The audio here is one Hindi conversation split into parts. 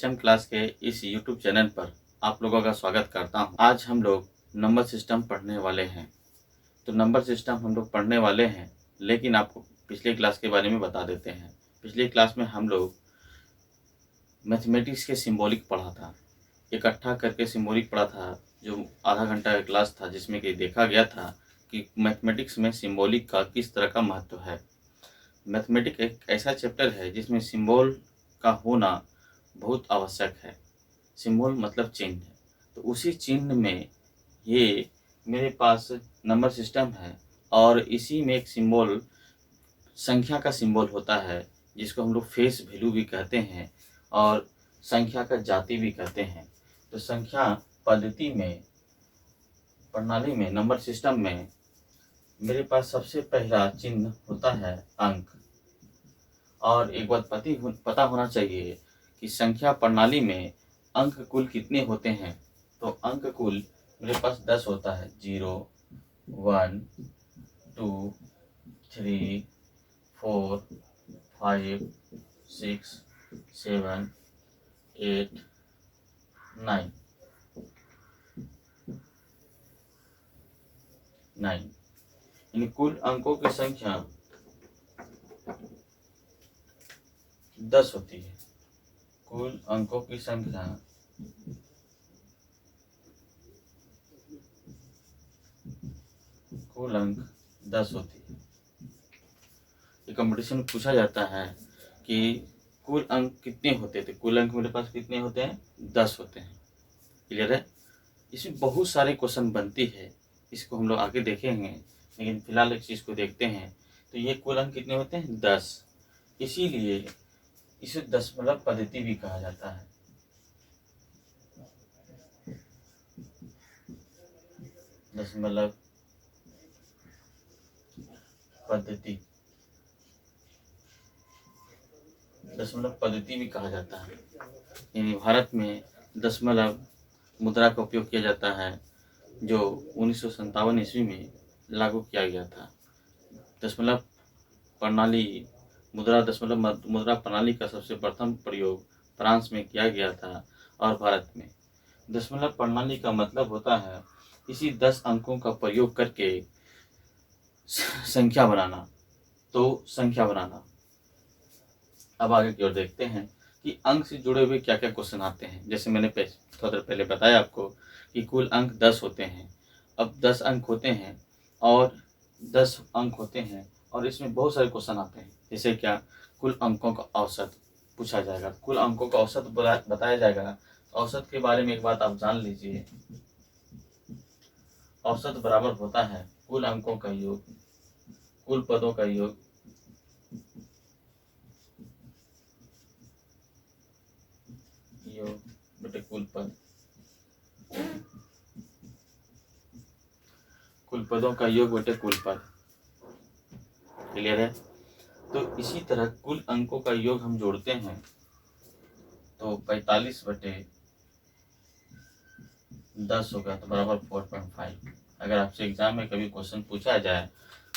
सिस्टम क्लास के इस YouTube चैनल पर आप लोगों का स्वागत करता हूं। आज हम लोग नंबर सिस्टम पढ़ने वाले हैं। तो नंबर सिस्टम हम लोग पढ़ने वाले हैं, लेकिन आपको पिछले क्लास के बारे में बता देते हैं। पिछले क्लास में हम लोग मैथमेटिक्स के सिंबॉलिक पढ़ा था, इकट्ठा करके सिंबॉलिक पढ़ा था, जो आधा घंटा का क्लास था, जिसमें कि देखा गया था कि मैथमेटिक्स में सिंबॉलिक का किस तरह का महत्व है। मैथमेटिक्स एक ऐसा चैप्टर है जिसमें सिंबल का होना बहुत आवश्यक है। सिंबल मतलब चिन्ह, तो उसी चिन्ह में ये मेरे पास नंबर सिस्टम है और इसी में एक सिंबल संख्या का सिंबल होता है, जिसको हम लोग फेस वैल्यू भी कहते हैं और संख्या का जाति भी कहते हैं। तो संख्या पद्धति में, प्रणाली में, नंबर सिस्टम में मेरे पास सबसे पहला चिन्ह होता है अंक। और एक बात पता होना चाहिए कि संख्या प्रणाली में अंक कुल कितने होते हैं। तो अंक कुल मेरे पास 10 होता है। 0, 1, 2, 3, 4, 5, 6, 7, 8, 9 इन कुल अंकों की संख्या 10 होती है। कुल अंकों की संख्या 10 होती है। ये कंपटीशन में पूछा जाता है कि कुल अंक कितने होते थे। कुल अंक मेरे पास कितने होते हैं? 10 होते हैं। क्लियर है? इसमें बहुत सारे क्वेश्चन बनती है, इसको हम लोग आगे देखेंगे, लेकिन फिलहाल एक चीज़ को देखते हैं। तो ये कुल अंक कितने होते हैं? 10। इसीलिए इसे दशमलव पद्धति भी कहा जाता है। दशमलव पद्धति, दशमलव पद्धति भी कहा जाता है। यानी भारत में दशमलव मुद्रा का उपयोग किया जाता है, जो 1957 ईस्वी में लागू किया गया था। दशमलव प्रणाली, दशमलव मुद्रा प्रणाली का सबसे प्रथम प्रयोग फ्रांस में किया गया था और भारत में। दशमलव प्रणाली का मतलब होता है इसी 10 अंकों का प्रयोग करके संख्या बनाना। तो संख्या बनाना। अब आगे की ओर देखते हैं कि अंक से जुड़े हुए क्या क्या क्वेश्चन आते हैं। जैसे मैंने थोड़ा देर पहले बताया आपको कि कुल अंक 10 होते हैं। अब 10 अंक होते हैं और 10 अंक होते हैं और इसमें बहुत सारे क्वेश्चन आते हैं। जैसे क्या? कुल अंकों का औसत पूछा जाएगा, कुल अंकों का औसत बताया जाएगा। औसत के बारे में एक बात आप जान लीजिए, औसत बराबर होता है कुल अंकों का योग, कुल पदों का योग, बटे कुल पद, कुल पदों का योग बटे कुल पद। क्लियर है? तो इसी तरह कुल अंकों का योग हम जोड़ते हैं तो 45 बटे 10 होगा, तो बराबर 4.5। अगर आपसे एग्जाम में कभी क्वेश्चन पूछा जाए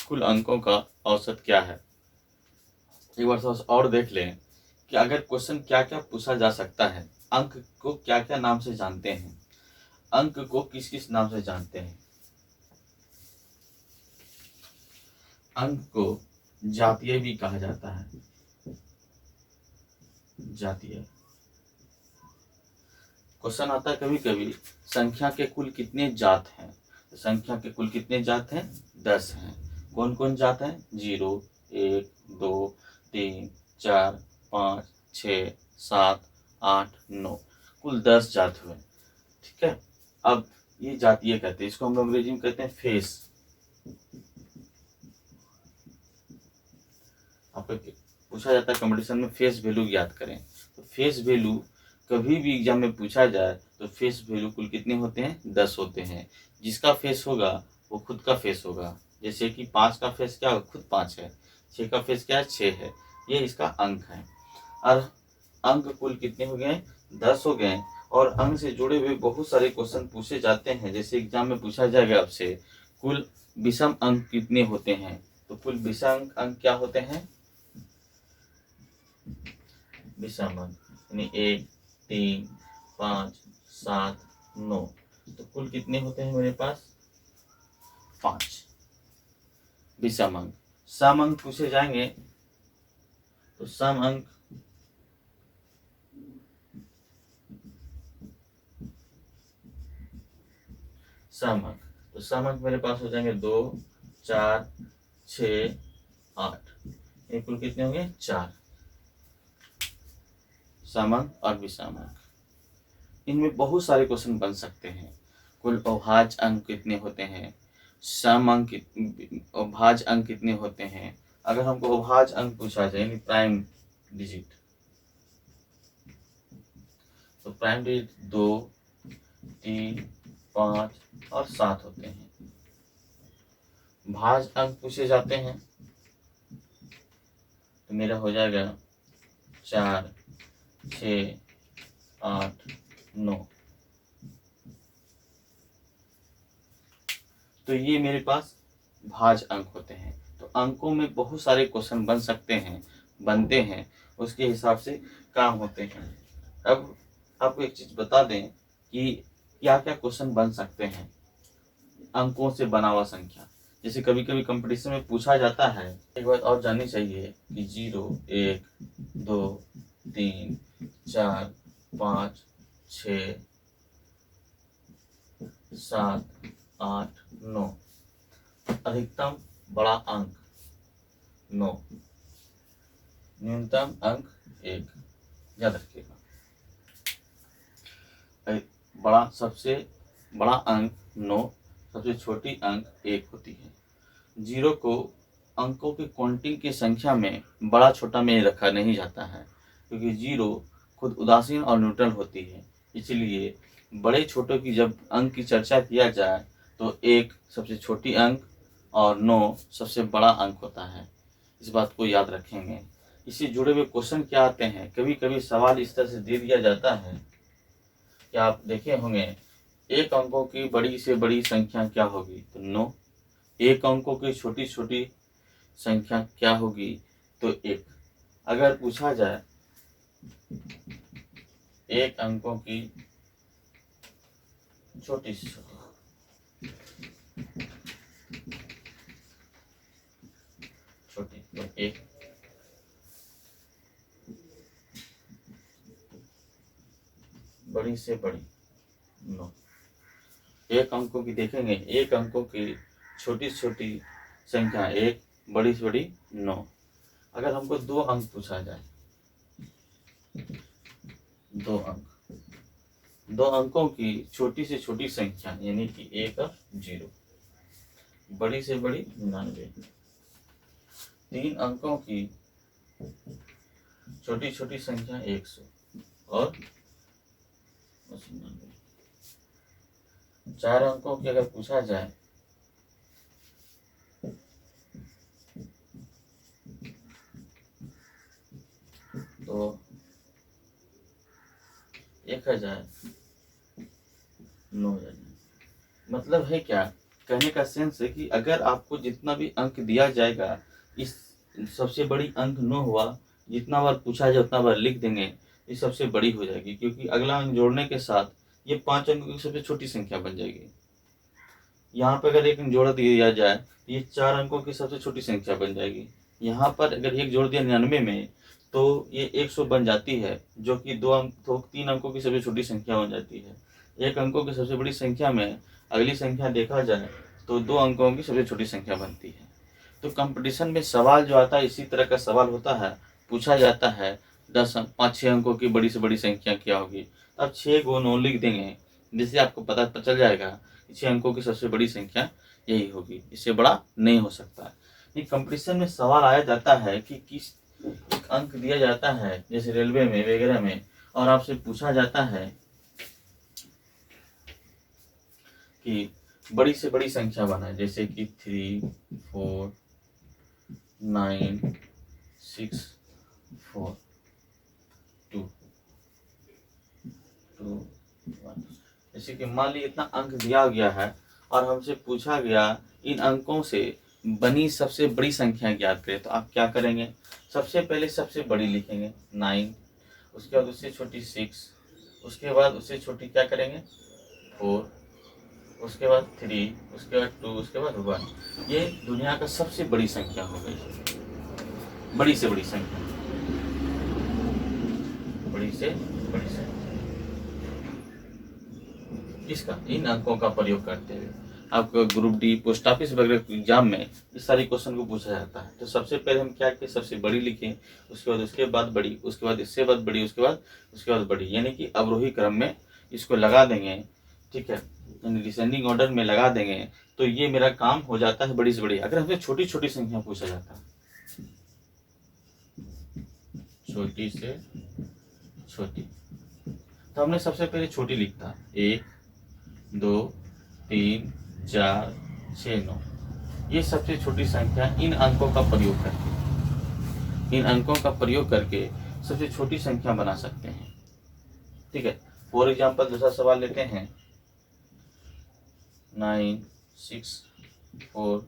कुल अंकों का औसत क्या है, एक बार थोड़ा और देख लें कि अगर क्वेश्चन क्या क्या पूछा जा सकता है। अंक को क्या क्या नाम से जानते हैं? अंक को किस किस नाम से जानते हैं? अंक को जातीय भी कहा जाता है। जातीय क्वेश्चन आता है कभी कभी, संख्या के कुल कितने जात हैं? संख्या के कुल कितने जात हैं? 10 हैं। कौन कौन जात हैं? 0, 1, 2, 3, 4, 5, 6, 7, 8, 9, कुल 10 जात हुए। ठीक है? अब ये जातीय कहते हैं, इसको हम लोग अंग्रेजी में कहते हैं फेस। आपको पूछा जाता है कंपटीशन में फेस वैल्यू याद करें। तो फेस वैल्यू कभी भी एग्जाम में पूछा जाए तो फेस वैल्यू कुल कितने होते हैं? 10 होते हैं। जिसका फेस होगा वो खुद का फेस होगा। जैसे कि 5 का फेस क्या होगा? खुद 5 है। 6 का फेस क्या है? 6 है। ये इसका अंक है। और अंक कुल कितने हो गए? 10 हो गए। और अंक से जुड़े हुए बहुत सारे क्वेश्चन पूछे जाते हैं। जैसे एग्जाम में पूछा जाएगा आपसे कुल विषम अंक कितने होते हैं? तो कुल विषम अंक क्या होते हैं? विषम अंक यानी 1, 3, 5, 7, 9। तो कुल कितने होते हैं मेरे पास? 5 विषम अंक। सम अंक पूछे जाएंगे तो सम अंक मेरे पास हो जाएंगे 2, 4, 6, 8। ये कुल कितने होंगे? 4 सम अंक और विषम अंक। इनमें बहुत सारे क्वेश्चन बन सकते हैं। कुल अभाज्य अंक कितने होते हैं, सम अंक अभाज्य अंक कितने होते हैं। अगर हमको अभाज्य अंक पूछा जाए यानी प्राइम डिजिट, तो प्राइम डिजिट 2, 3, 5 और 7 होते हैं। भाज्य अंक पूछे जाते हैं तो मेरा हो जाएगा 4, 6, 8, 9। तो ये मेरे पास भाज्य अंक होते हैं। तो अंकों में बहुत सारे क्वेश्चन बन सकते हैं, बनते हैं, उसके हिसाब से काम होते हैं। अब आपको एक चीज बता दें कि क्या क्या क्वेश्चन बन सकते हैं अंकों से बना हुआ संख्या। जैसे कभी कभी कंपटीशन में पूछा जाता है, एक बात और जाननी चाहिए कि 0, 1, 2, 3, 4, 5, 6, 7, 8, 9। अधिकतम बड़ा अंक 9, न्यूनतम अंक 1। याद रखिएगा, सबसे बड़ा अंक 9, सबसे छोटी अंक 1 होती है। 0 को अंकों की काउंटिंग की संख्या में बड़ा छोटा में रखा नहीं जाता है, क्योंकि 0 खुद उदासीन और न्यूट्रल होती है। इसलिए बड़े छोटों की जब अंक की चर्चा किया जाए तो 1 सबसे छोटी अंक और 9 सबसे बड़ा अंक होता है। इस बात को याद रखेंगे। इससे जुड़े हुए क्वेश्चन क्या आते हैं, कभी कभी सवाल इस तरह से दे दिया जाता है कि आप देखे होंगे, 1 अंकों की बड़ी से बड़ी संख्या क्या होगी? तो 9। 1 अंकों की छोटी छोटी संख्या क्या होगी? तो 1। अगर पूछा जाए 1 अंकों की छोटी से छोटी तो 1। बड़ी से बड़ी 9। 1 अंकों की देखेंगे, 1 अंकों की छोटी से छोटी संख्या 1, बड़ी से बड़ी 9। अगर हमको 2 अंक पूछा जाए, 2 अंक, 2 अंकों की छोटी से छोटी संख्या यानी कि 1 और 0, बड़ी से बड़ी 99। 3 अंकों की छोटी छोटी संख्या 100 और 99। 4 अंकों की अगर पूछा जाए तो 1000, 9000। मतलब है क्या, कहने का सेंस है कि अगर आपको जितना भी अंक दिया जाएगा, इस सबसे बड़ी अंक 9 हुआ, जितना बार पूछा जाए उतना बार लिख देंगे, ये सबसे बड़ी हो जाएगी, क्योंकि अगला अंक जोड़ने के साथ ये 5 अंकों की सबसे छोटी संख्या बन जाएगी। यहाँ पर अगर 1 अंक जोड़ दिया जाए तो ये 4 अंकों की सबसे छोटी संख्या बन जाएगी। यहाँ पर अगर 1 जोड़ दिया 99 में तो ये 100 बन जाती है, जो कि 2 अंक तो 3 अंकों की सबसे छोटी संख्या बन जाती है। 1 अंकों की सबसे बड़ी संख्या में अगली संख्या देखा जाए तो 2 अंकों की सबसे छोटी संख्या बनती है। तो कंपटीशन में सवाल जो आता है इसी तरह का सवाल होता है, पूछा जाता है 5-6 अंकों की बड़ी से बड़ी संख्या क्या होगी, अब 6 को 9 लिख देंगे, जिससे आपको पता चल जाएगा कि 6 अंकों की सबसे बड़ी संख्या यही होगी, इससे बड़ा नहीं हो सकता। ये कंपटीशन में सवाल आया जाता है कि किस एक अंक दिया जाता है, जैसे रेलवे में वगैरह में, और आपसे पूछा जाता है कि बड़ी से बड़ी संख्या बनाए, जैसे कि 3, 4, 9, 6, 4, 2, 2, 1। जैसे कि मान लीजिए इतना अंक दिया गया है और हमसे पूछा गया इन अंकों से बनी सबसे बड़ी संख्या ज्ञात करें, तो आप क्या करेंगे? सबसे पहले सबसे बड़ी लिखेंगे 9, उसके बाद उससे छोटी 6, उसके बाद उससे छोटी क्या करेंगे 4, उसके बाद 3, उसके बाद 2, उसके बाद 1। ये दुनिया का सबसे बड़ी संख्या हो गई, बड़ी से बड़ी संख्या, बड़ी से बड़ी संख्या। किसका? इन अंकों का प्रयोग करते हुए। आपको ग्रुप डी, पोस्ट ऑफिस वगैरह एग्जाम में इस सारे क्वेश्चन को पूछा जाता है। तो सबसे पहले हम क्या किए, सबसे बड़ी लिखें, उसके बाद उसके बाद बड़ी, उसके बाद इससे बाद बड़ी, उसके बाद बड़ी, यानी कि अवरोही क्रम में इसको लगा देंगे, ठीक है, यानी डिसेंडिंग ऑर्डर में लगा देंगे। तो ये मेरा काम हो जाता है बड़ी से बड़ी। अगर हमसे छोटी छोटी संख्या पूछा जाता है, छोटी से छोटी, तो हमने सबसे पहले छोटी लिखता 1, 2, 3, 4, 6, 9। ये सबसे छोटी संख्या इन अंकों का प्रयोग करके, इन अंकों का प्रयोग करके सबसे छोटी संख्या बना सकते हैं, ठीक है। फॉर एग्जाम्पल दूसरा सवाल लेते हैं, 9, 6, 4,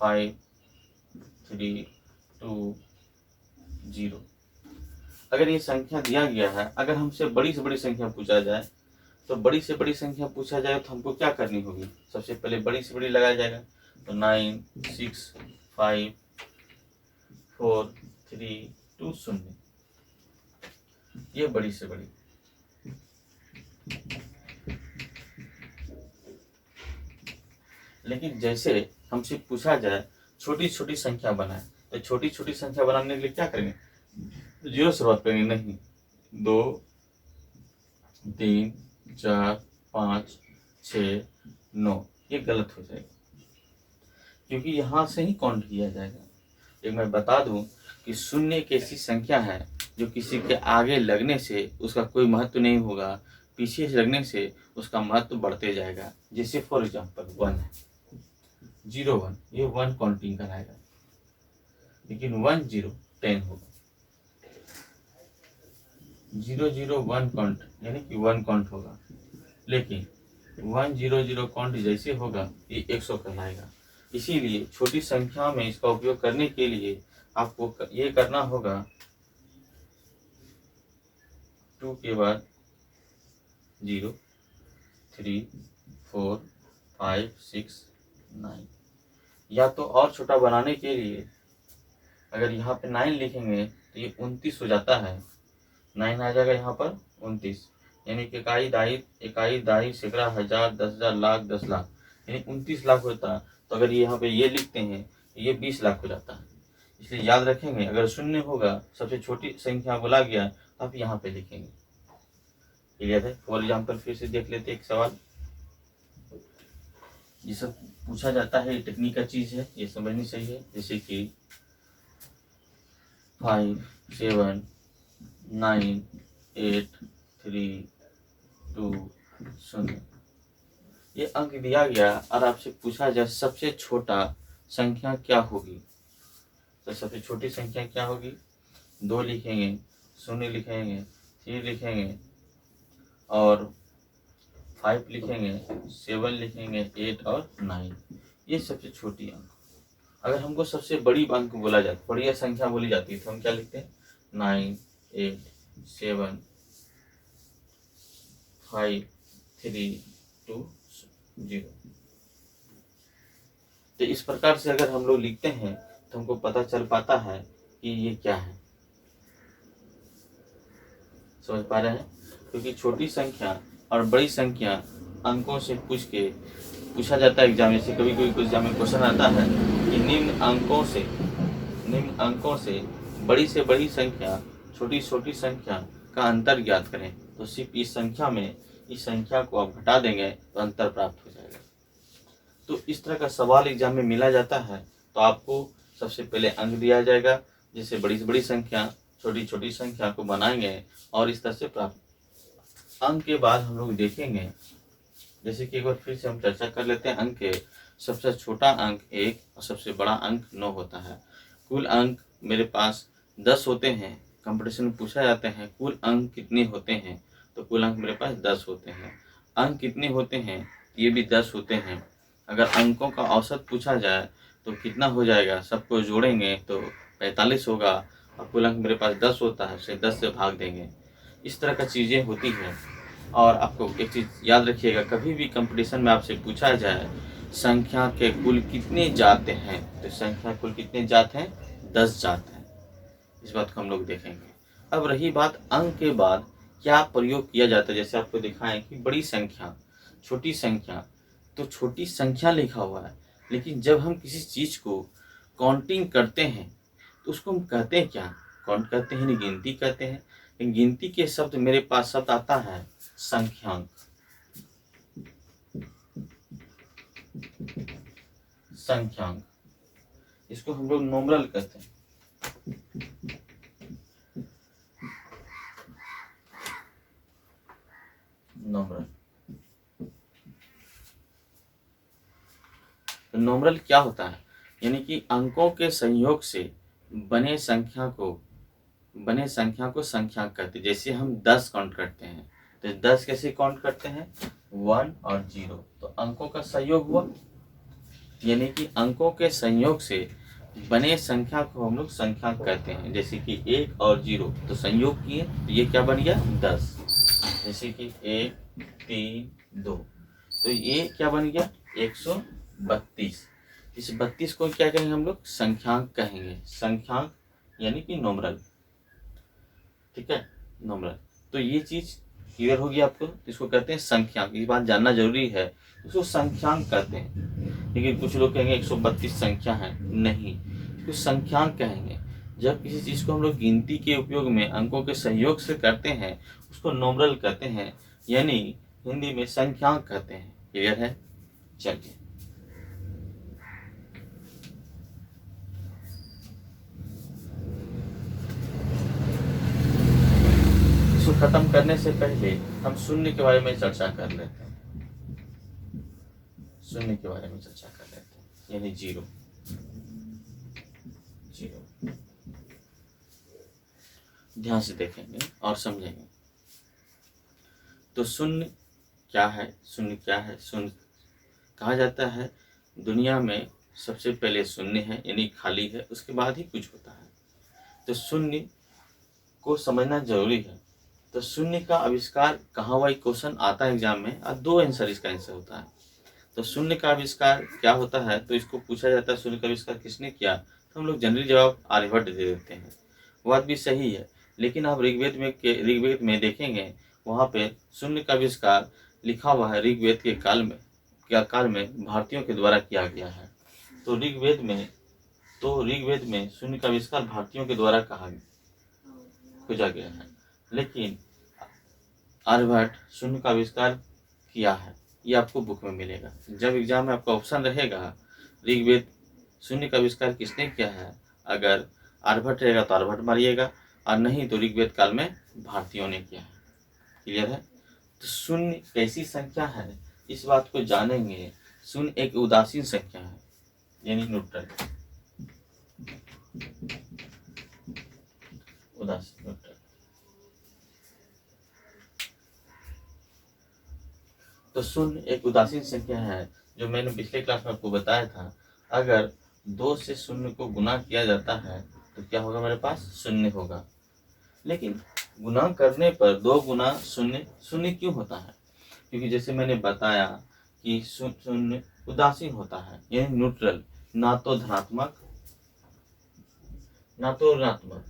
5, 3, 2, 0। अगर ये संख्या दिया गया है, अगर हमसे बड़ी से बड़ी संख्या पूछा जाए, तो बड़ी से बड़ी संख्या पूछा जाए तो हमको क्या करनी होगी, सबसे पहले बड़ी से बड़ी लगाया जाएगा। तो 9, 6, 5, 4, 3, 2, 0, ये बड़ी से बड़ी। लेकिन जैसे हमसे पूछा जाए छोटी छोटी संख्या बनाए, तो छोटी छोटी संख्या बनाने के लिए क्या करेंगे, 0 शुरुआत करेंगे, नहीं 2, 3, 4, 5, 6, 9, ये गलत हो जाएगा, क्योंकि यहाँ से ही काउंट किया जाएगा। एक मैं बता दूं कि शून्य एक ऐसी संख्या है जो किसी के आगे लगने से उसका कोई महत्व नहीं होगा, पीछे से लगने से उसका महत्व बढ़ते जाएगा। जैसे फॉर एग्जाम्पल 1 है, 0, 1, ये 1 काउंटिंग कराएगा, लेकिन 1, 0, 10 होगा। 0, 0, 1 काउंट, यानी कि 1 काउंट होगा, लेकिन 1, 0, 0 काउंट जैसे होगा ये 100 कहलाएगा। इसीलिए छोटी संख्या में इसका उपयोग करने के लिए आपको ये करना होगा, 2 के बाद 0, 3, 4, 5, 6, 9। या तो और छोटा बनाने के लिए अगर यहाँ पे 9 लिखेंगे तो ये 29 हो जाता है, 9 आ जाएगा यहाँ पर 29, यानी कि इकाई दाई सैकड़ा हजार 10,000 लाख 10 लाख, यानी 29 लाख होता है। तो अगर यहाँ पे ये लिखते हैं तो ये 20 लाख हो जाता है। इसलिए याद रखेंगे, अगर शून्य होगा सबसे छोटी संख्या बोला गया तो आप यहाँ पे लिखेंगे। क्लियर है? फॉर एग्जाम्पल फिर से देख लेते एक सवाल, ये सब पूछा जाता है, टेक्निक का चीज है, ये समझनी सही है। जैसे कि 5, 7, 9, 8, 3, 2, 0, ये अंक दिया गया और आपसे पूछा जाए सबसे छोटा संख्या क्या होगी, तो सबसे छोटी संख्या क्या होगी, 2 लिखेंगे, 0 लिखेंगे, 3 लिखेंगे और 5 लिखेंगे, 7 लिखेंगे, 8 और 9, ये सबसे छोटी अंक। अगर हमको सबसे बड़ी अंक बोला जाए, बड़ी संख्या बोली जाती है, तो हम क्या लिखते हैं, 9, 8, 7, 5, 3, 2, 0। तो इस प्रकार से अगर हम लोग लिखते हैं तो हमको पता चल पाता है कि ये क्या है। समझ पा रहे हैं? क्योंकि छोटी संख्या और बड़ी संख्या अंकों से पूछा जाता है एग्जाम। जैसे कभी कोई एग्जाम में क्वेश्चन आता है कि निम्न अंकों से बड़ी संख्या छोटी संख्या का अंतर ज्ञात करें, तो सिर्फ इस संख्या को आप घटा देंगे तो अंतर प्राप्त हो जाएगा। तो इस तरह का सवाल एग्जाम में मिला जाता है। तो आपको सबसे पहले अंक दिया जाएगा, जिससे बड़ी से बड़ी संख्या छोटी संख्या को बनाएंगे और इस तरह से प्राप्त। अंक के बाद हम लोग देखेंगे, जैसे कि एक बार फिर से हम चर्चा कर लेते हैं अंक के। सबसे छोटा अंक 1 और सबसे बड़ा अंक 9 होता है। कुल अंक मेरे पास 10 होते हैं। कंपटीशन में पूछा जाते हैं कुल अंक कितने होते हैं, तो कुल अंक मेरे पास 10 होते हैं। अंक कितने होते हैं, ये भी 10 होते हैं। अगर अंकों का औसत पूछा जाए तो कितना हो जाएगा, सबको जोड़ेंगे तो 45 होगा, और कुल अंक मेरे पास 10 होता है, उसे 10 से भाग देंगे। इस तरह का चीज़ें होती हैं। और आपको एक चीज़ याद रखिएगा, कभी भी कंपटीशन में आपसे पूछा जाए संख्या के कुल कितने जात हैं, तो संख्या कुल कितने जात हैं, 10 जात हैं। इस बात को हम लोग देखेंगे। अब रही बात अंक के बाद क्या प्रयोग किया जाता है, जैसे आपको दिखाएं कि बड़ी संख्या, छोटी संख्या, तो छोटी संख्या लिखा हुआ है, लेकिन जब हम किसी चीज़ को काउंटिंग करते हैं तो उसको हम कहते हैं क्या, काउंट करते हैं, नहीं गिनती कहते हैं। लेकिन गिनती के शब्द मेरे पास शब्द आता है संख्यांक। संख्यांक, इसको हम लोग नोमरल कहते हैं। नोमरल, तो नोमरल क्या होता है, यानी कि अंकों के संयोग से बने संख्या को संख्यांक कहते हैं। जैसे हम 10 काउंट करते हैं, तो 10 कैसे काउंट करते हैं, 1 और 0, तो अंकों का संयोग हुआ, यानी कि अंकों के संयोग से बने संख्या को हम लोग संख्यांक कहते हैं। जैसे कि 1 और 0 तो संयोग किए, तो ये क्या बन गया, 10। जैसे कि 1 3 2, तो ये क्या बन गया, 132। इस 32 को क्या कहेंगे हम लोग, संख्यांक कहेंगे। संख्यांक यानी कि नोमरल, ठीक है, नोमरल। तो ये चीज क्लियर होगी आपको, इसको कहते हैं संख्यांक। ये बात जानना जरूरी है, इसको संख्यांक कहते हैं। लेकिन कुछ लोग कहेंगे 132 संख्या है, नहीं, इसको संख्यांक कहेंगे। जब किसी चीज को हम लोग गिनती के उपयोग में अंकों के सहयोग से करते हैं उसको नोमरल कहते हैं, यानी हिंदी में संख्यांक कहते हैं। क्लियर है, चलिए। इसको खत्म करने से पहले हम शून्य के बारे में चर्चा कर लेते हैं। शून्य के बारे में चर्चा कर लेते हैं, यानी 0। ध्यान से देखेंगे और समझेंगे। तो शून्य क्या है, शून्य क्या है, शून्य कहा जाता है दुनिया में सबसे पहले शून्य है, यानी खाली है, उसके बाद ही कुछ होता है। तो शून्य को समझना जरूरी है। तो शून्य का आविष्कार कहाँ हुआ, क्वेश्चन आता है एग्जाम में, और 2 आंसर इसका आंसर होता है। तो शून्य का आविष्कार क्या होता है, तो इसको पूछा जाता है शून्य का आविष्कार किसने किया, तो हम लोग जनरली जवाब आर्यभट्ट दे देते हैं। वो बात भी सही है, लेकिन आप ऋग्वेद में देखेंगे, वहाँ पे शून्य का आविष्कार लिखा हुआ है ऋग्वेद के काल में भारतीयों के द्वारा किया गया है। तो ऋग्वेद में शून्य का आविष्कार भारतीयों के द्वारा खोजा गया है, लेकिन आर्यभट्ट शून्य का आविष्कार किया है, ये आपको बुक में मिलेगा। जब एग्जाम में आपका ऑप्शन रहेगा ऋग्वेद शून्य का आविष्कार किसने किया है, अगर आर्यभट्ट रहेगा तो आर्यभट्ट मारिएगा, और नहीं तो ऋग्वेद काल में भारतीयों ने किया है। क्लियर है। तो शून्य कैसी संख्या है, इस बात को जानेंगे। शून्य एक उदासीन संख्या है, यानी न्यूट्रल, उदासीन न्यूट्रल। तो शून्य एक उदासीन संख्या है, जो मैंने पिछले क्लास में आपको बताया था। अगर 2 से शून्य को गुना किया जाता है तो क्या होगा, मेरे पास शून्य होगा। लेकिन गुना करने पर 2 गुना शून्य क्यों होता है, क्योंकि जैसे मैंने बताया कि शून्य उदासीन होता है, यानी न्यूट्रल, ना तो धनात्मक ना तो ऋणात्मक।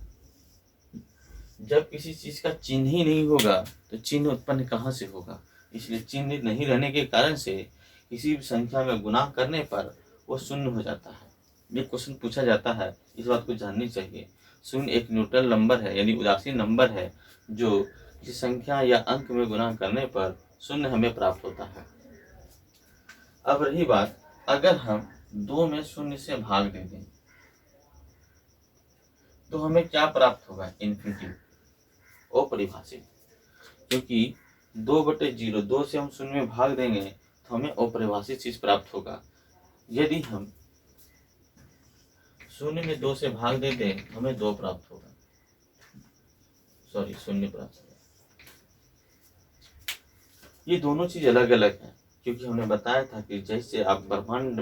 जब किसी चीज का चिन्ह ही नहीं होगा तो चिन्ह उत्पन्न कहाँ से होगा, इसलिए चिन्ह नहीं रहने के कारण से किसी भी संख्या में गुना करने पर वो शून्य हो जाता है। ये क्वेश्चन पूछा जाता है, इस बात को जाननी चाहिए। शून्य एक न्यूट्रल नंबर है, यानी उदासीन नंबर है, जो किसी संख्या या अंक में गुना करने पर शून्य हमें प्राप्त होता है। अब रही बात, अगर हम 2 में शून्य से भाग दे दें तो हमें क्या प्राप्त होगा, इन्फिनिटी, अपरिभाषित। क्योंकि 2/0, 2 से हम शून्य में भाग देंगे तो हमें अपरिभाषित चीज प्राप्त होगा। यदि हम शून्य में 2 से भाग दे दें तो हमें 2 प्राप्त होगा, शून्य प्राप्त होगा। ये दोनों चीज अलग अलग है, क्योंकि हमने बताया था कि जैसे आप ब्रह्मांड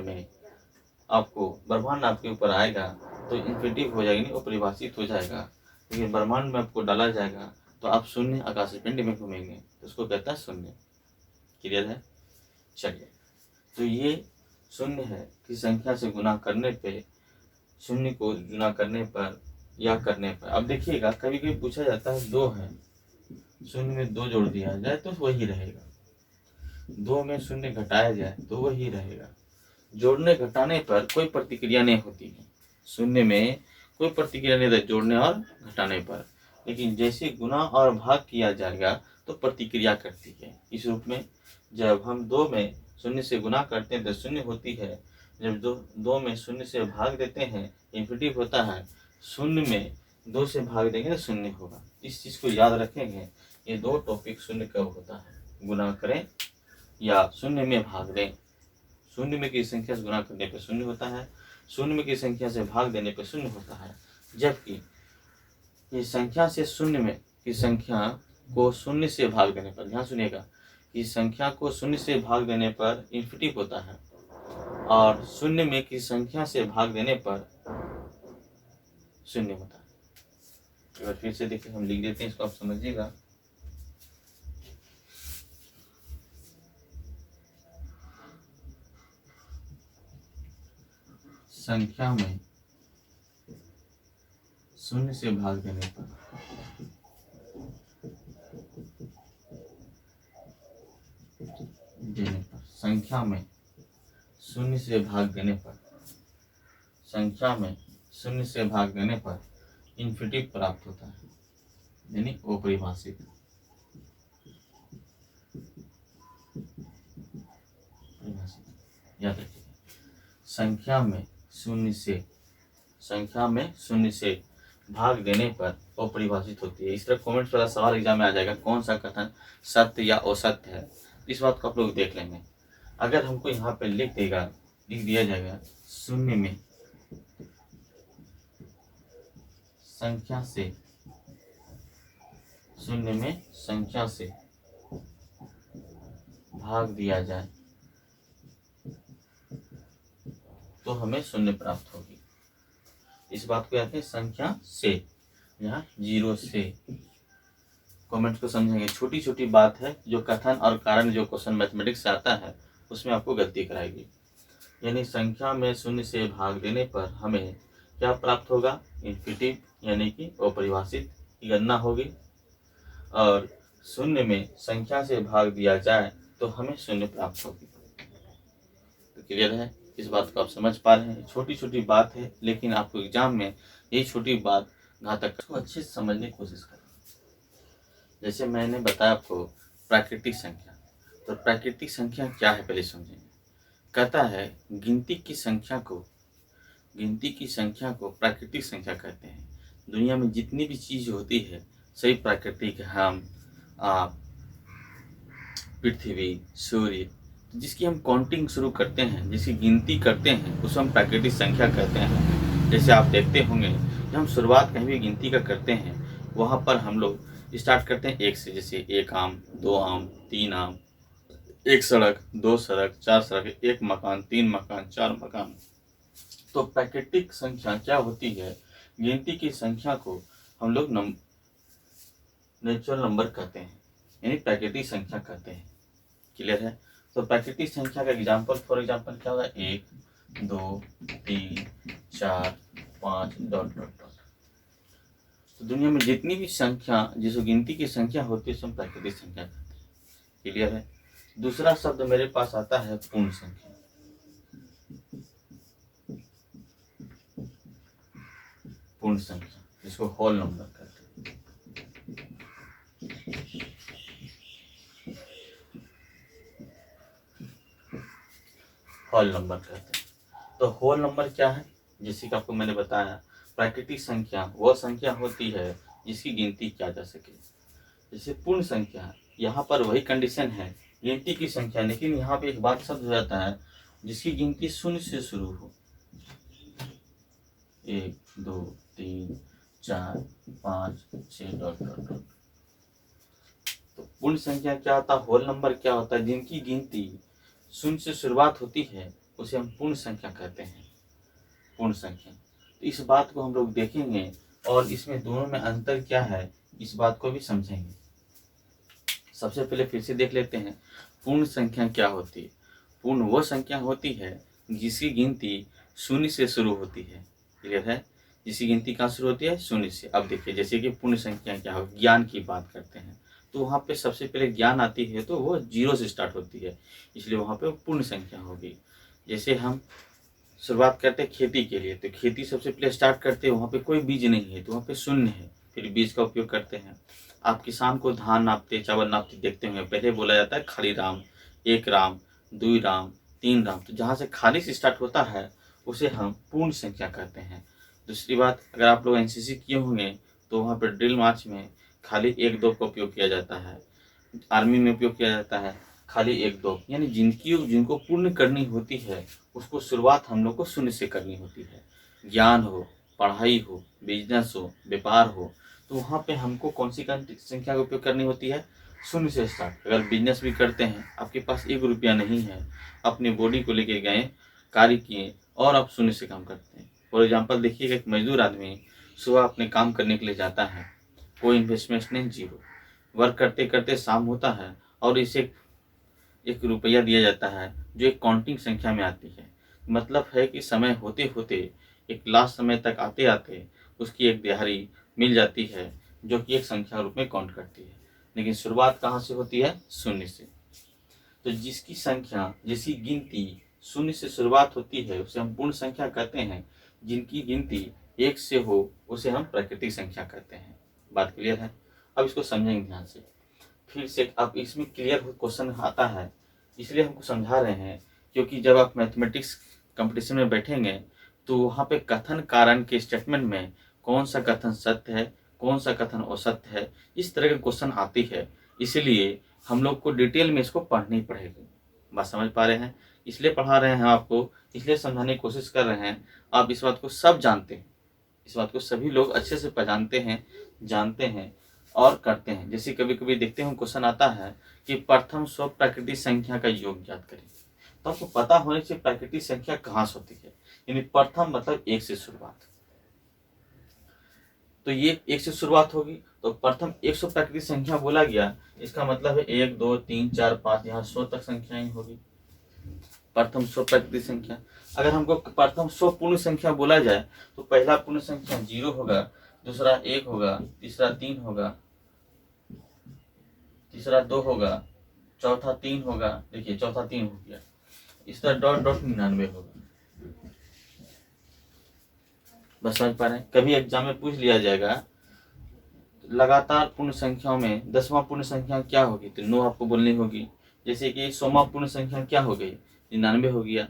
आपके ऊपर आएगा तो इन्फिनिटी हो जाएगी, अपरिभाषित हो जाएगा। लेकिन ब्रह्मांड में आपको डाला जाएगा तो आप शून्य आकाशीय पिंड में घूमेंगे तो उसको कहता है शून्य। क्लियर है? चलिए, तो ये शून्य है कि संख्या से गुना करने पे, शून्य को गुना करने पर या करने पर। अब देखिएगा, कभी कभी पूछा जाता है 2 है, शून्य में 2 जोड़ दिया जाए तो वही रहेगा, 2 में शून्य घटाया जाए तो वही रहेगा। जोड़ने घटाने पर कोई प्रतिक्रिया नहीं होती है, शून्य में कोई प्रतिक्रिया नहीं रहती जोड़ने और घटाने पर, लेकिन जैसे गुना और भाग किया जाएगा तो प्रतिक्रिया करती है। इस रूप में जब हम 2 में शून्य से गुना करते हैं तो शून्य होती है, जब 2 में शून्य से भाग देते हैं इन्फिनिटिव होता है, शून्य में 2 से भाग देंगे तो शून्य होगा। इस चीज़ को याद रखेंगे। ये 2 टॉपिक शून्य कब होता है, गुना करें या शून्य में भाग दें। शून्य में की संख्या से गुना करने पर शून्य होता है, शून्य में की संख्या से भाग देने पर शून्य होता है, जबकि ये संख्या से शून्य में की संख्या को शून्य से भाग देने पर, ध्यान सुनिएगा, कि संख्या को शून्य से भाग देने पर इन्फिनिटिव होता है और शून्य में की संख्या से भाग देने पर शून्य होता है। एक बार फिर से देखिए, हम लिख देते हैं, इसको आप समझिएगा। संख्या में शून्य से भाग देने पर संख्या में शून्य से भाग देने पर, संख्या में शून्य से भाग देने पर इन्फिनिटिव प्राप्त होता है, यानी अपरिभाषित। याद रखिए, संख्या में शून्य से भाग देने पर अपरिभाषित होती है। इस तरह कमेंट्स वाला सवाल एग्जाम में आ जाएगा, कौन सा कथन सत्य या असत्य है, इस बात को आप लोग देख लेंगे। अगर हमको यहाँ पे लिख दिया जाएगा, शून्य में संख्या से भाग दिया जाए तो हमें शून्य प्राप्त होगी। इस बात को कहते हैं संख्या से, यहाँ 0 से। कमेंट्स को समझेंगे, छोटी छोटी बात है जो कथन और कारण जो क्वेश्चन मैथमेटिक्स से आता है उसमें आपको गलती कराएगी। यानी संख्या में शून्य से भाग देने पर हमें क्या प्राप्त होगा, इन्फिनिटिव, यानी कि अपरिभाषित की गणना होगी, और शून्य में संख्या से भाग दिया जाए तो हमें शून्य प्राप्त होगी। तो क्लियर है? इस बात को आप समझ पा रहे हैं। छोटी छोटी बात है, लेकिन आपको एग्जाम में यही छोटी बात घातक, इसको अच्छे से समझने की कोशिश करें। जैसे मैंने बताया आपको प्राकृतिक संख्या, तो प्राकृतिक संख्या क्या है पहले समझेंगे। कहता है गिनती की संख्या को प्राकृतिक संख्या कहते हैं। दुनिया में जितनी भी चीज होती है सही प्राकृतिक, हम, आप, पृथ्वी, सूर्य, जिसकी हम काउंटिंग शुरू करते हैं, जिसकी गिनती करते हैं, उसको हम प्राकृतिक संख्या कहते हैं। जैसे आप देखते होंगे, जब हम शुरुआत कहीं भी गिनती का करते हैं वहाँ पर हम लोग स्टार्ट करते हैं 1 से, जैसे 1 आम, 2 आम, 3 आम, 1 सड़क, 2 सड़क, 4 सड़क, 1 मकान, 3 मकान, 4 मकान। तो प्राकृतिक संख्या क्या होती है, गिनती की संख्या को हम लोग नेचुरल नंबर कहते हैं, यानी प्राकृतिक संख्या कहते हैं। क्लियर है? तो प्राकृतिक संख्या का एग्जाम्पल, फॉर एग्जाम्पल क्या होगा, 1, 2, 3, 4, 5 ... तो दुनिया में जितनी भी संख्या, जिसको गिनती की संख्या होती है, सब प्राकृतिक संख्या कहते हैं। क्लियर है? दूसरा शब्द मेरे पास आता है पूर्ण संख्या। पूर्ण संख्या, जिसको होल नंबर कहते हैं। होल नंबर कहते हैं। तो होल नंबर क्या है, जैसे कि आपको मैंने बताया, प्राकृतिक संख्या वह संख्या होती है जिसकी गिनती किया जा सके। जैसे पूर्ण संख्या, यहाँ पर वही कंडीशन है, गिनती की संख्या, लेकिन यहाँ पे एक बात शब्द हो जाता है जिसकी गिनती शून्य से शुरू हो। 1, 2, 3, 4, 5, 6 ... तो पूर्ण संख्या क्या होता है, होल नंबर क्या होता है, जिनकी गिनती शून्य से शुरुआत होती है उसे हम पूर्ण संख्या कहते हैं। पूर्ण संख्या, तो इस बात को हम लोग देखेंगे। और इसमें दोनों में अंतर क्या है, इस बात को भी समझेंगे। सबसे पहले फिर से देख लेते हैं पूर्ण संख्या क्या होती है। पूर्ण वो संख्या होती है जिसकी गिनती शून्य से शुरू होती है। क्लियर है? जिसकी गिनती कहाँ शुरू होती है? शून्य से। अब देखिए जैसे कि पूर्ण संख्या क्या हो, ज्ञान की बात करते हैं तो वहाँ पे सबसे पहले ज्ञान आती है तो वो 0 से स्टार्ट होती है, इसलिए वहाँ पे पूर्ण संख्या होगी। जैसे हम शुरुआत करते हैं खेती के लिए, तो खेती सबसे पहले स्टार्ट करते हैं, वहाँ पे कोई बीज नहीं है तो वहाँ पे शून्य है, फिर बीज का उपयोग करते हैं। आप किसान को धान नापते, चावल नापते देखते होंगे, पहले बोला जाता है खाली राम, 1 राम, 2 राम, 3 राम। तो जहाँ से खाली से स्टार्ट होता है उसे हम पूर्ण संख्या कहते हैं। दूसरी बात, अगर आप लोग एनसीसी किए होंगे तो वहाँ पर ड्रिल मार्च में खाली 1 2 का उपयोग किया जाता है, आर्मी में उपयोग किया जाता है खाली 1 2, यानी जिनको पूर्ण करनी होती है उसको शुरुआत हम लोग को शून्य से करनी होती है। ज्ञान हो, पढ़ाई हो, बिजनेस हो, व्यापार हो, तो वहाँ पे हमको कौन सी संख्या का उपयोग करनी होती है? शून्य से स्टार्ट। अगर बिजनेस भी करते हैं, आपके पास 1 रुपया नहीं है, अपनी बॉडी को लेके गए, कार्य किए और आप शून्य से काम करते हैं। फॉर एग्जाम्पल देखिएगा, एक मजदूर आदमी सुबह अपने काम करने के लिए जाता है, कोई इन्वेस्टमेंट नहीं, 0। वर्क करते करते शाम होता है और इसे 1 रुपया दिया जाता है जो एक काउंटिंग संख्या में आती है। मतलब है कि समय होते होते एक लास्ट समय तक आते आते उसकी एक दिहाड़ी मिल जाती है जो कि एक संख्या रूप में काउंट करती है। लेकिन शुरुआत कहाँ से होती है? शून्य से। तो जिसकी संख्या, जिसकी गिनती शून्य से शुरुआत होती है उसे हम पूर्ण संख्या कहते हैं। जिनकी गिनती 1 से हो उसे हम प्राकृतिक संख्या कहते हैं। बात क्लियर है? अब इसको समझेंगे ध्यान से। फिर से अब इसमें क्लियर क्वेश्चन आता है, इसलिए हमको समझा रहे हैं क्योंकि जब आप मैथमेटिक्स कंपटीशन में बैठेंगे तो वहाँ पे कथन कारण के स्टेटमेंट में कौन सा कथन सत्य है, कौन सा कथन असत्य है, इस तरह के क्वेश्चन आती है। इसलिए हम लोग को डिटेल में इसको पढ़नी पड़ेगी। बात समझ पा रहे हैं? इसलिए पढ़ा रहे हैं आपको, इसलिए समझाने की कोशिश कर रहे हैं। आप इस बात को सब जानते हैं, इस बात को सभी लोग अच्छे से पहचानते हैं, जानते हैं और करते हैं। जैसे कभी कभी देखते हैं क्वेश्चन आता है कि प्रथम स्व प्राकृतिक संख्या का योग ज्ञात करें, तो आपको पता होने से प्राकृतिक संख्या कहाँ से होती है। यानी प्रथम मतलब 1 से शुरुआत, तो ये 1 से शुरुआत होगी तो प्रथम 100 प्राकृतिक संख्या बोला गया, इसका मतलब है 1 2 3 4 5, यहाँ 100 तक संख्याएं होगी प्रथम 100 प्राकृतिक संख्या। अगर हमको प्रथम 100 पूर्ण संख्या बोला जाए तो पहला पूर्ण संख्या 0 होगा, दूसरा 1 होगा, तीसरा 3 होगा, तीसरा 2 होगा, चौथा 3 होगा। देखिए चौथा 3 हो गया, इस तरह डॉट डॉट 99 होगा। बस समझ पा रहे हैं? कभी एग्जाम में पूछ लिया जाएगा लगातार पूर्ण संख्याओं में 10वां पूर्ण संख्या क्या होगी, तो 9 आपको बोलनी होगी। जैसे कि 100वां पूर्ण संख्या क्या हो गई, 99 हो गया।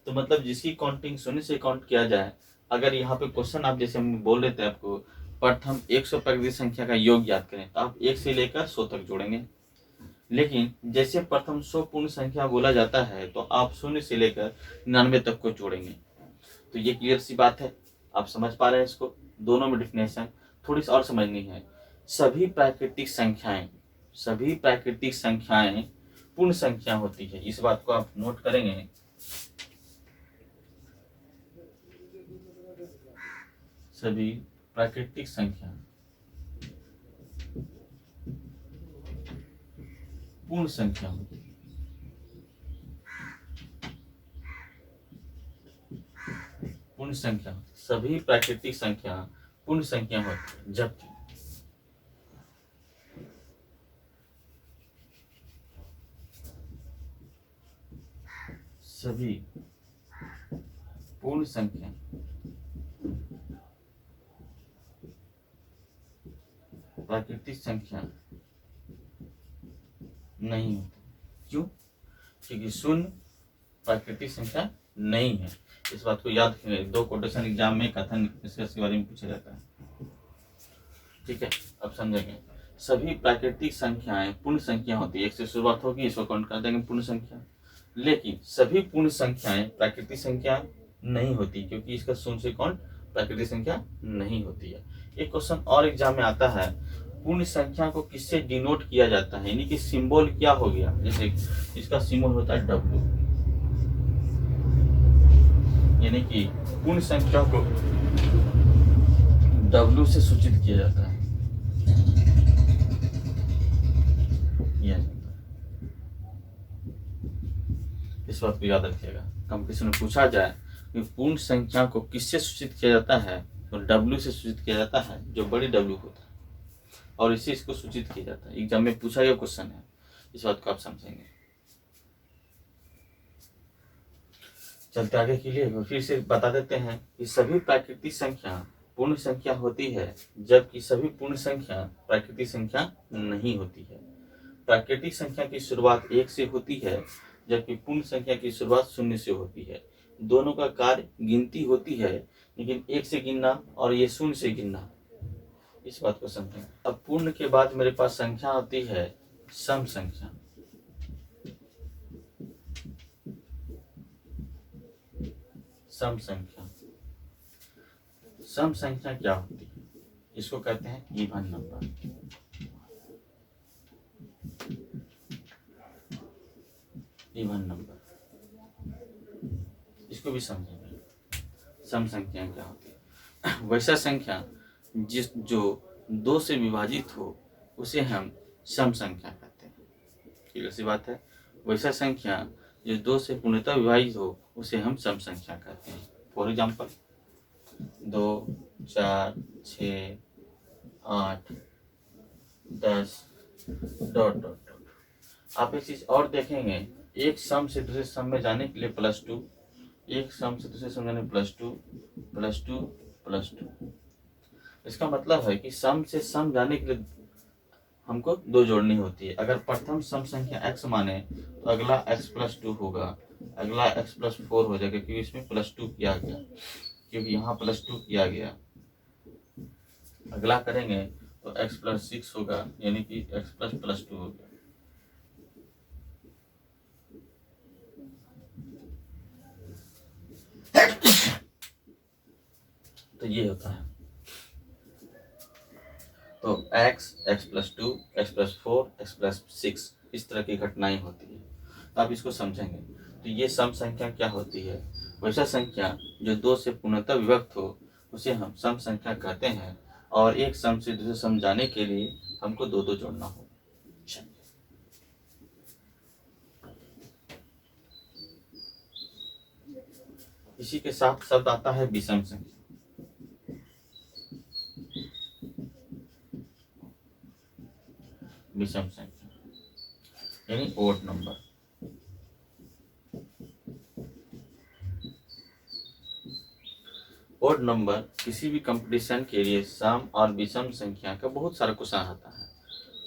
तो मतलब जिसकी काउंटिंग शून्य से काउंट किया जाए, अगर यहाँ पे क्वेश्चन आप जैसे हम बोल रहे थे आपको प्रथम 100 प्राकृतिक संख्या का योग याद करें, तो आप 1 से लेकर 100 तक जोड़ेंगे। लेकिन जैसे प्रथम 100 पूर्ण संख्या बोला जाता है तो आप 0 से लेकर 99 तक को जोड़ेंगे। तो ये क्लियर सी बात है, आप समझ पा रहे हैं इसको? दोनों में डिफिनेशन थोड़ी सी और समझनी है। सभी प्राकृतिक संख्याएं पूर्ण संख्या होती है, इस बात को आप नोट करेंगे। सभी प्राकृतिक संख्या पूर्ण संख्या होती है। पूर्ण संख्या, सभी प्राकृतिक संख्या पूर्ण संख्या होती है, जबकि सभी पूर्ण संख्या प्राकृतिक संख्या नहीं होती। क्यों? क्योंकि शून्य प्राकृतिक संख्या नहीं है। इस बात को याद रखें, 2 कोटेशन एग्जाम में कथन इसके बारे में पूछा जाता है। ठीक है, अब समझेंगे। सभी प्राकृतिक संख्याएं पूर्ण संख्या होती है, 1 से शुरुआत होगी, इसको काउंट कर देंगे पूर्ण संख्या। लेकिन सभी पूर्ण संख्याएं प्राकृतिक संख्या नहीं होती, क्योंकि इसका शून्य से काउंट प्राकृतिक संख्या नहीं होती है। एक क्वेश्चन और एग्जाम में आता है, पूर्ण संख्या को किससे डिनोट किया जाता है, यानी कि सिंबल क्या हो गया। जैसे इसका सिंबल होता है W, यानी कि पूर्ण संख्या को W से सूचित किया जाता है। इस बात को याद रखिएगा। कंपटीशन में पूछा जाए कि पूर्ण संख्या को किससे सूचित किया जाता है, तो W से सूचित किया जाता है, जो बड़ी W होता है, और इसी इसको सूचित किया जाता है। एग्जाम में पूछा गया क्वेश्चन है, इस बात को आप समझेंगे। चलते आगे के लिए फिर से बता देते हैं कि सभी प्राकृतिक संख्या पूर्ण संख्या होती है, जबकि सभी पूर्ण संख्या प्राकृतिक संख्या नहीं होती है। प्राकृतिक संख्या की शुरुआत 1 से होती है, जबकि पूर्ण संख्या की शुरुआत 0 से होती है। दोनों का कार्य गिनती होती है, लेकिन 1 से गिनना और ये 0 से गिनना, इस बात को समझें। अब पूर्ण के बाद मेरे पास संख्या होती है सम संख्या। सम संख्या, सम संख्या क्या होती है? इसको कहते हैं इवन नंबर। इवन नंबर, इसको भी समझेंगे। सम संख्या क्या होती है? वैसा संख्या जो 2 से विभाजित हो उसे हम सम संख्या कहते हैं। ठीक सी बात है। वैसा संख्या जो 2 से पूर्णतः विभाजित हो उसे हम सम संख्या कहते हैं। फॉर एग्जाम्पल 2, 4, 6, 8, 10 ... आप एक चीज और देखेंगे, एक सम से दूसरे सम में जाने के लिए +2, एक सम से दूसरे सम जाने +2, +2, +2। इसका मतलब है कि सम से सम जाने के लिए हमको 2 जोड़नी होती है। अगर प्रथम सम संख्या x माने तो अगला x + 2 होगा, अगला x + 4 हो जाएगा, क्योंकि इसमें +2 किया गया, क्योंकि यहाँ +2 किया गया। अगला करेंगे तो x + 6 होगा, यानी कि x + 2 हो गया। तो ये होता है। तो x + 2, x + 4, x + 6 इस तरह की घटनाएं होती है। तो आप इसको समझेंगे। तो ये सम संख्या क्या होती है? वैसा संख्या जो 2 से पूर्णतः विभक्त हो उसे हम सम संख्या कहते हैं, और एक सम से दूसरे सम जाने के लिए हमको 2 जोड़ना हो। इसी के साथ शब्द आता है विषम संख्या। विषम संख्या यानी ओड नंबर। ओड नंबर किसी भी कंपटीशन के लिए सम और विषम संख्या का बहुत सारा क्वेश्चन आता है।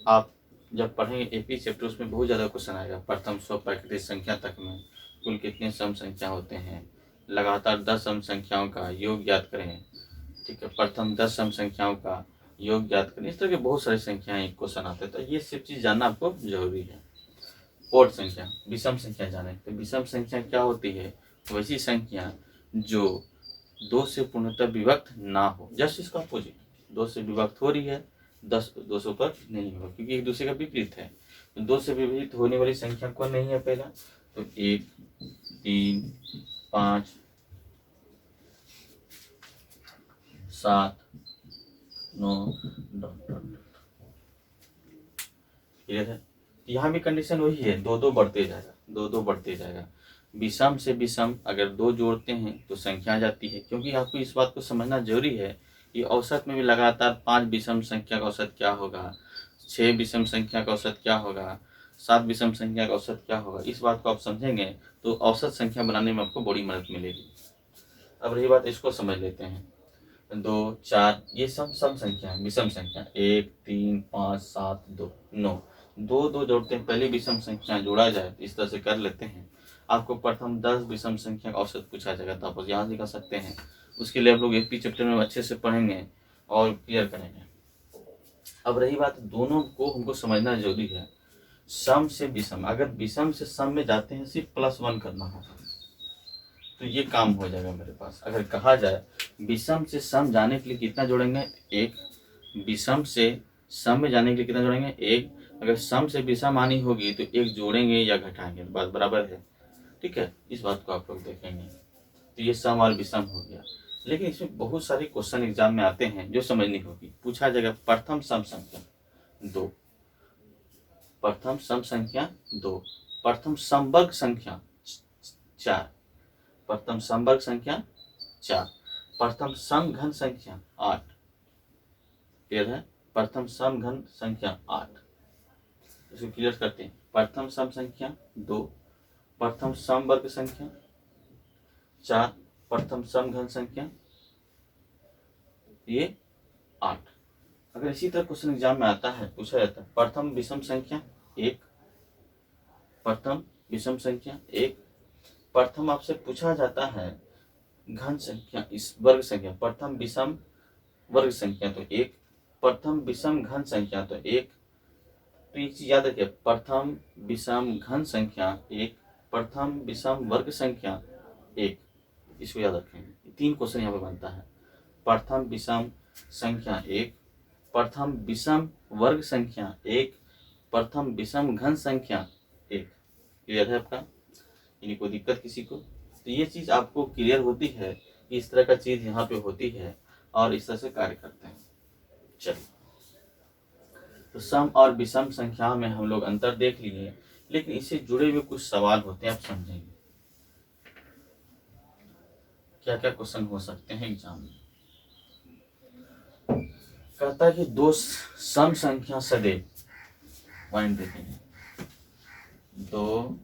आप जब पढ़ेंगे एपी चैप्टर, उसमें बहुत ज़्यादा क्वेश्चन आएगा। प्रथम 100 प्राकृतिक संख्या तक में कुल कितने सम संख्या होते हैं, लगातार 10 सम संख्याओं का योग ज्ञात करें। ठीक है, प्रथम 10 सम संख्याओं का योग ज्ञात करें। इस तरह के बहुत सारी संख्याएं क्वेश्चन आते हैं, तो ये सब चीज़ जानना आपको जरूरी है। ओड संख्या, विषम संख्या जाने। तो विषम संख्या क्या होती है? वैसी संख्या जो 2 से पूर्णतः विभक्त ना हो। जस्ट इसका अपोजिट, 2 से विभक्त हो रही है, 200 पर नहीं होगा, क्योंकि एक दूसरे का विपरीत है। तो 2 से विभक्त होने वाली संख्या कौन नहीं है? पहला तो 1, 3, 5, 7, 9 ... क्लियर है? यहाँ भी कंडीशन वही है, 2 बढ़ते जाएगा, 2 बढ़ते जाएगा। विषम से विषम अगर 2 जोड़ते हैं तो संख्या जाती है, क्योंकि आपको इस बात को समझना जरूरी है कि औसत में भी लगातार 5 विषम संख्या का औसत क्या होगा, 6 विषम संख्या का औसत क्या होगा, 7 विषम संख्या का औसत क्या होगा। इस बात को आप समझेंगे तो औसत संख्या बनाने में आपको बड़ी मदद मिलेगी। अब रही बात, इसको समझ लेते हैं। 2, 4 ये सब सम संख्या है। विषम संख्या 1, 3, 5, 7, 2, 9, 2 जोड़ते हैं। पहली विषम संख्या जोड़ा जाए, इस तरह से कर लेते हैं। आपको प्रथम 10 विषम संख्या का औसत पूछा जाएगा, तो आप यहाँ निकाल सकते हैं। उसके लिए आप लोग एपी चैप्टर में अच्छे से पढ़ेंगे और क्लियर करेंगे। अब रही बात, दोनों को हमको समझना जरूरी है। सम से विषम, अगर विषम से सम में जाते हैं सिर्फ +1 करना होगा तो ये काम हो जाएगा मेरे पास। अगर कहा जाए विषम से सम जाने के लिए कितना जोड़ेंगे? 1। विषम से सम में जाने के लिए कितना जोड़ेंगे? 1। अगर सम से विषम आनी होगी तो 1 जोड़ेंगे या घटाएंगे, बात बराबर है। ठीक है, इस बात को आप लोग देखेंगे। तो ये सम और विषम हो गया। लेकिन इसमें बहुत सारे क्वेश्चन एग्जाम में आते हैं जो समझनी होगी। पूछा जाएगा प्रथम सम संख्या 2, प्रथम सम संख्या 2, प्रथम समवर्ग संख्या 4, प्रथम समवर्ग संख्या 4, प्रथम समघन संख्या 8। क्लियर है? प्रथम समघन संख्या 8, इसको क्लियर करते हैं। प्रथम सम संख्या 2, प्रथम समवर्ग संख्या 4, प्रथम समघन संख्या ये 8। अगर इसी तरह क्वेश्चन एग्जाम में आता है, पूछा जाता है प्रथम विषम संख्या 1, प्रथम विषम संख्या 1, प्रथम आपसे पूछा जाता है घन संख्या, इस वर्ग संख्या, प्रथम विषम वर्ग संख्या तो 1, प्रथम विषम घन संख्या तो 1। तो ये चीज याद रखिए, प्रथम विषम घन संख्या 1, प्रथम विषम वर्ग संख्या 1, इसको याद रखेंगे। 3 क्वेश्चन यहाँ पे बनता है, प्रथम विषम संख्या 1, प्रथम विषम वर्ग संख्या 1, प्रथम विषम घन संख्या 1। क्लियर है आपका? यानी कोई दिक्कत किसी को? तो ये चीज आपको क्लियर होती है कि इस तरह का चीज यहाँ पे होती है और इस तरह से कार्य करते हैं। चलिए, तो सम और विषम संख्या में हम लोग अंतर देख लिए, लेकिन इससे जुड़े हुए कुछ सवाल होते हैं, आप समझेंगे क्या क्या क्वेश्चन हो सकते हैं एग्जाम में। कहता है कि 2 सम संख्या सदैव, पॉइंट देखेंगे, 2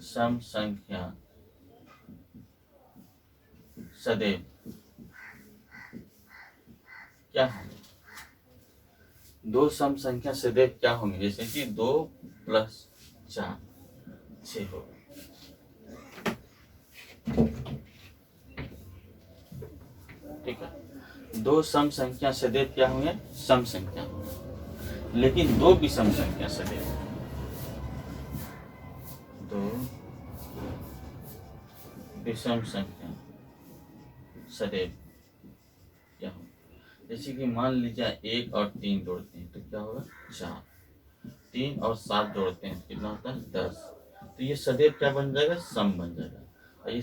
सम संख्या सदैव क्या होंगे? 2 सम संख्या सदैव क्या होंगे? जैसे कि 2 + 4 6 होगा। ठीक है, 2 सम संख्या सदैव क्या होंगे? सम संख्या। लेकिन 2 विषम संख्या सदैव, 2 विषम संख्या सदैव क्या होगा? जैसे कि मान लीजिए 1 और 3 जोड़ते हैं तो क्या होगा? 4, 3 और 7 जोड़ते हैं तो कितना होता है? 10। तो ये सदैव क्या बन जाएगा? सम बन जाएगा। और ये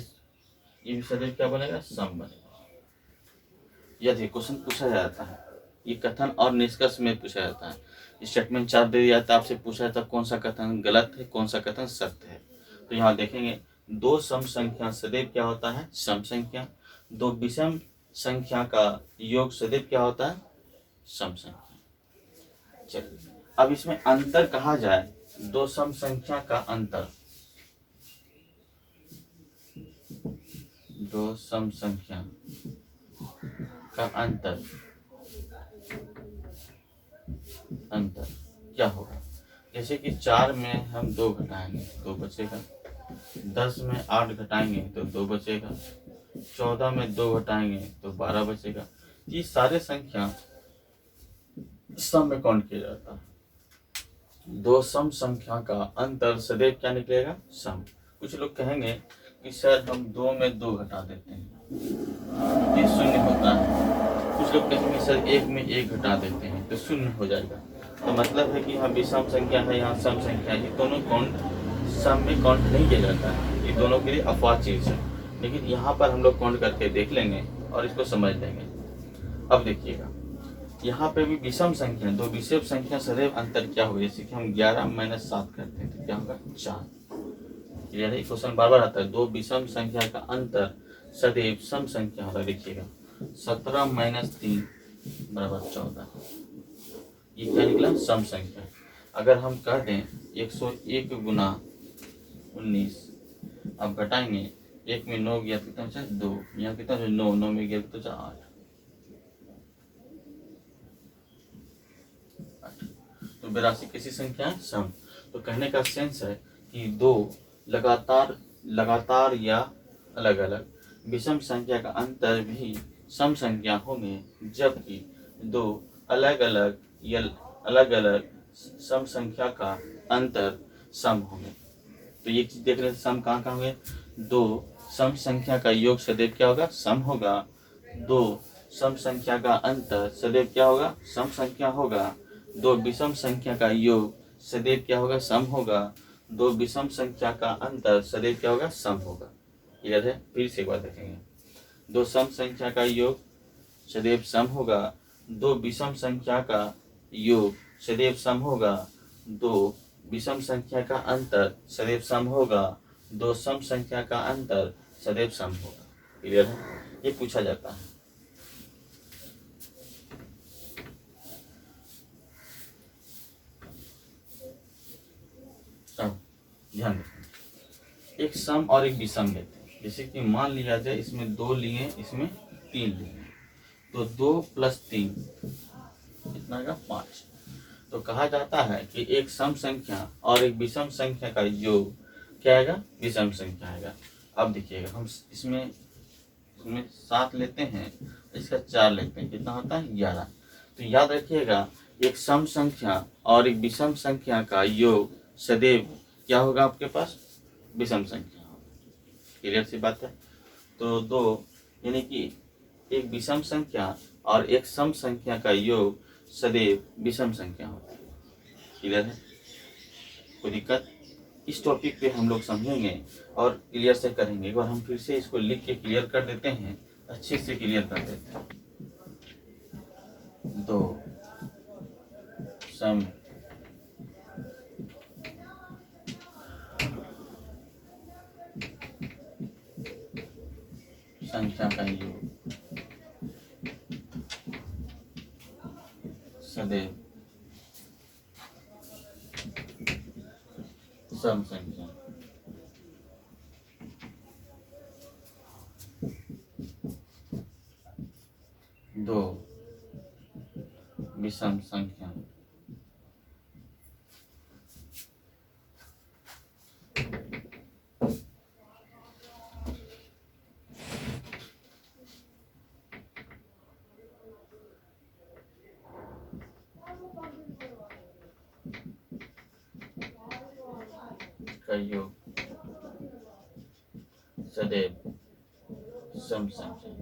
भी सदैव क्या बनेगा? सम बनेगा। यदि क्वेश्चन पूछा जाता है, ये कथन और निष्कर्ष में पूछा जाता है। स्टेटमेंट 4 दे दिया जाता है, आपसे पूछा जाता है कौन सा कथन गलत है, कौन सा कथन सत्य है। तो यहाँ देखेंगे 2 सम संख्या सदैव क्या होता है? सम संख्या। 2 विषम संख्या का योग सदैव क्या होता है? सम संख्या। चलिए, अब इसमें अंतर कहा जाए, 2 सम संख्या का अंतर, 2 सम संख्या का अंतर क्या होगा? जैसे कि 4 में हम 2 घटाएंगे तो बचेगा, 10 में 8 घटाएंगे तो 2 बचेगा, 14 में 2 घटाएंगे तो 12 बचेगा। ये सारे संख्या सम में काउंट किया जाता है। 2 सम संख्या का अंतर सदैव क्या निकलेगा? सम। कुछ लोग कहेंगे कि सर हम 2 में 2 घटा देते हैं, ये शून्य होता है। कुछ लोग कहेंगे सर 1 में 1 घटा देते हैं तो शून्य हो जाएगा। तो मतलब है कि यहाँ विषम संख्या है, यहाँ सम संख्या है, ये दोनों काउंट सम में काउंट नहीं किया जाता है। ये दोनों के लिए अपवाद चीज है, लेकिन यहाँ पर हम लोग काउंट करके देख लेंगे और इसको समझ लेंगे। अब देखिएगा, यहाँ पे भी विषम संख्या, 2 विषम संख्या सदैव अंतर क्या होगा? जैसे कि हम 11 - 7 करते हैं तो क्या होगा? 4। क्लियर? क्वेश्चन बार बार आता है, 2 विषम संख्या का अंतर सदैव सम संख्या होगा। देखिएगा 17 - 3 = 14, ये क्या निकला? सम संख्या। अगर हम कह दें 101 × 19, अब घटाएंगे, 1 में 9 गया कितना बचा? 2, यहाँ कितना? 9, 9 में गया तो 8। तो 82 किसी संख्या है? सम। तो कहने का सेंस है कि 2 लगातार या अलग अलग विषम संख्या का अंतर भी सम संख्या होंगे, जबकि 2 अलग अलग सम संख्या का अंतर सम होंगे। तो ये चीज देख रहे हैं, सम कहाँ कहाँ होंगे? 2 सम संख्या का योग सदैव क्या होगा? सम होगा। 2 सम संख्या का अंतर सदैव क्या होगा? सम संख्या होगा। 2 विषम संख्या का योग सदैव क्या होगा? सम होगा। 2 विषम संख्या का अंतर सदैव क्या होगा? सम होगा। याद है? फिर से एक बार देखेंगे, 2 सम संख्या का योग सदैव सम होगा। 2 विषम संख्या का योग सदैव सम होगा। 2 विषम संख्या का अंतर सदैव सम होगा, दो सम संख्या का अंतर सदैव सम होगा। क्लियर है? ये पूछा जाता है। अब ध्यान रखें, एक सम और एक विषम लेते हैं। जैसे कि मान लिया जाए इसमें 2 लिए, इसमें 3 लिए, तो 2 + 3 कितना आएगा? 5। तो कहा जाता है कि एक सम संख्या और एक विषम संख्या का योग क्या आएगा? विषम संख्या आएगा। अब देखिएगा, हम इसमें 7 लेते हैं, इसका 4 लेते हैं, कितना होता है? 11। तो याद रखिएगा, एक सम संख्या और एक विषम संख्या का योग सदैव क्या होगा? आपके पास विषम संख्या होगा। क्लियर सी बात है? तो 2 यानी कि एक विषम संख्या और एक सम संख्या का योग सदैव विषम संख्या होता है। क्लियर है? कोई दिक्कत? इस टॉपिक पे हम लोग समझेंगे और क्लियर से करेंगे। एक बार हम फिर से इसको लिख के क्लियर कर देते हैं, अच्छे से क्लियर कर देते हैं। 2 सम संख्या का योग सदैव सम संख्या। 2 विषम संख्या का योग सदैव सम संख्या।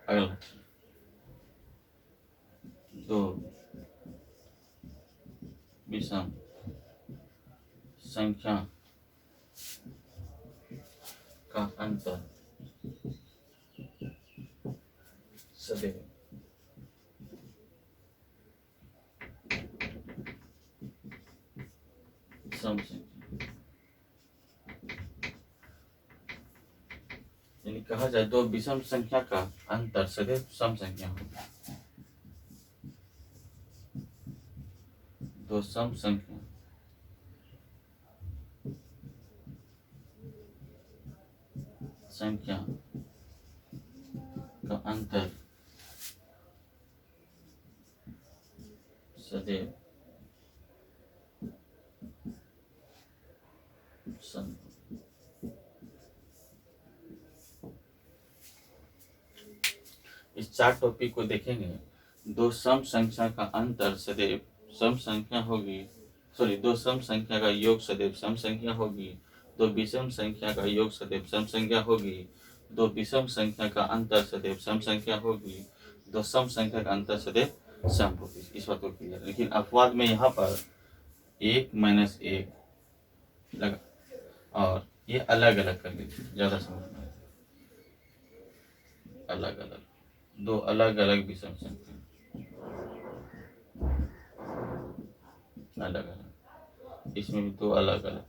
अगला 2 विषम संख्या का अंतर सदैव सम संख्या। यानी कहा जाए 2 विषम संख्या का अंतर सदैव सम संख्या होगा। 2 सम संख्या का अंतर सदैव सम। इस 4 टॉपिक को देखेंगे। 2 सम संख्या का अंतर सदैव सम संख्या होगी, सॉरी 2 सम संख्या का योग सदैव सम संख्या होगी, 2 विषम संख्या का योग सदैव सम संख्या होगी, 2 विषम संख्या का अंतर सदैव सम संख्या होगी, 2 सम संख्या का अंतर सदैव सम होगी। इस बात को क्लियर। लेकिन अपवाद में यहाँ पर 1 - 1 लगा और ये अलग अलग कर लीजिए, ज़्यादा समझ में आएगा। अलग अलग 2 अलग अलग विषम संख्या, अलग अलग, इसमें भी 2 अलग अलग।